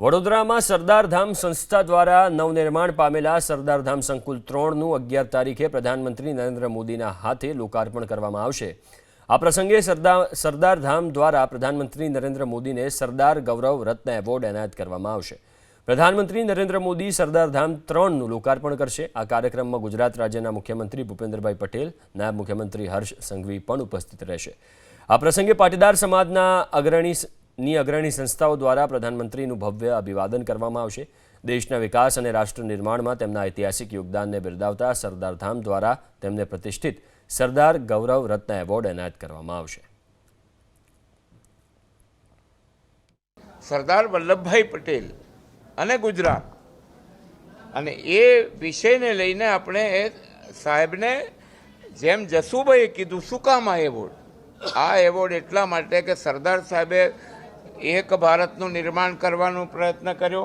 વડોદરામાં સરદારધામ સંસ્થા દ્વારા નવનિર્માણ પામેલા સરદારધામ સંકુલ 3નું 11 તારીખે પ્રધાનમંત્રી નરેન્દ્ર મોદીના હાથે લોકાર્પણ કરવામાં આવશે। આ પ્રસંગે સરદારધામ દ્વારા પ્રધાનમંત્રી નરેન્દ્ર મોદીને સરદાર ગૌરવ રત્ન એવોર્ડ એનાયત કરવામાં આવશે। પ્રધાનમંત્રી નરેન્દ્ર મોદી સરદારધામ 3નું લોકાર્પણ કરશે। આ કાર્યક્રમમાં ગુજરાત રાજ્યના મુખ્યમંત્રી ભૂપેન્દ્રભાઈ પટેલ, નાયબ મુખ્યમંત્રી હર્ષ સંઘવી પણ ઉપસ્થિત રહેશે। આ પ્રસંગે પાટીદાર સમાજના અગ્રણી સંસ્થાઓ દ્વારા પ્રધાનમંત્રીનું ભવ્ય અભિવાદન કરવામાં આવશે। દેશના વિકાસ અને રાષ્ટ્ર નિર્માણમાં તેમના ઐતિહાસિક યોગદાનને બિરદાવતા સરદારધામ દ્વારા તેમને પ્રતિષ્ઠિત સરદાર ગૌરવ રત્ન એવોર્ડ એનાયત કરવામાં આવશે। સરદાર વલ્લભભાઈ પટેલ અને ગુજરાત અને એ વિષયને લઈને આપણે સાહેબને જેમ જસુભાઈએ કીધું શું કામ આ એવોર્ડ, આ એવોર્ડ એટલા માટે કે સરદાર સાહેબે એક ભારતનું નિર્માણ કરવાનો પ્રયત્ન કર્યો।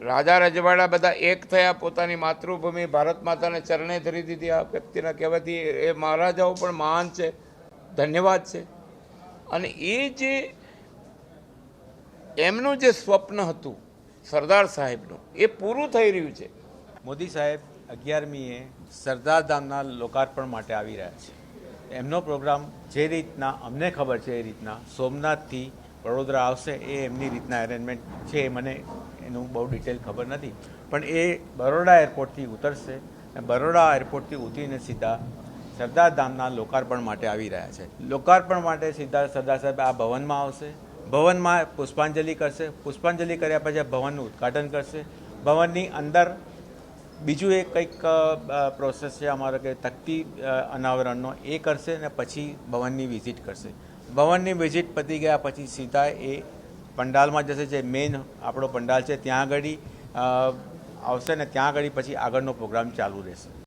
રાજા રજવાડા બધા એક થયા, પોતાની માતૃભૂમિ ભારત માતાને ચરણે ધરી દીધી। આ વ્યક્તિના કહેવાથી એ મહારાજાઓ પણ મહાન છે, ધન્યવાદ છે। અને એ જે એમનું જે સ્વપ્ન હતું સરદાર સાહેબનું, એ પૂરું થઈ રહ્યું છે। મોદી સાહેબ 11મીએ સરદારધામના લોકાર્પણ માટે આવી રહ્યા છે। એમનો પ્રોગ્રામ જે રીતના અમને ખબર છે એ રીતના સોમનાથથી વડોદરા આવશે, એ એમની રીતના અરેન્જમેન્ટ છે। મને એનું બહુ ડિટેલ ખબર નથી, પણ એ બરોડા એરપોર્ટથી ઉતરશે અને બરોડા એરપોર્ટથી ઉતરીને સીધા સરદારધામના લોકાર્પણ માટે આવી રહ્યા છે। લોકાર્પણ માટે સીધા સરદાર સાહેબ આ ભવનમાં આવશે, ભવનમાં પુષ્પાંજલિ કરશે, પુષ્પાંજલિ કર્યા પછી ભવનનું ઉદ્ઘાટન કરશે। ભવનની અંદર બીજું એક કંઈક પ્રોસેસ છે અમારો કે તકતી અનાવરણનો, એ કરશે અને પછી ભવનની વિઝિટ કરશે। ભવનની વિઝિટ પતી ગયા પછી સીધા એ પંડાલમાં જશે, જે મેઇન આપણો પંડાલ છે ત્યાં આગળ આવશે ને ત્યાં આગળ પછી આગળનો પ્રોગ્રામ ચાલુ રહેશે।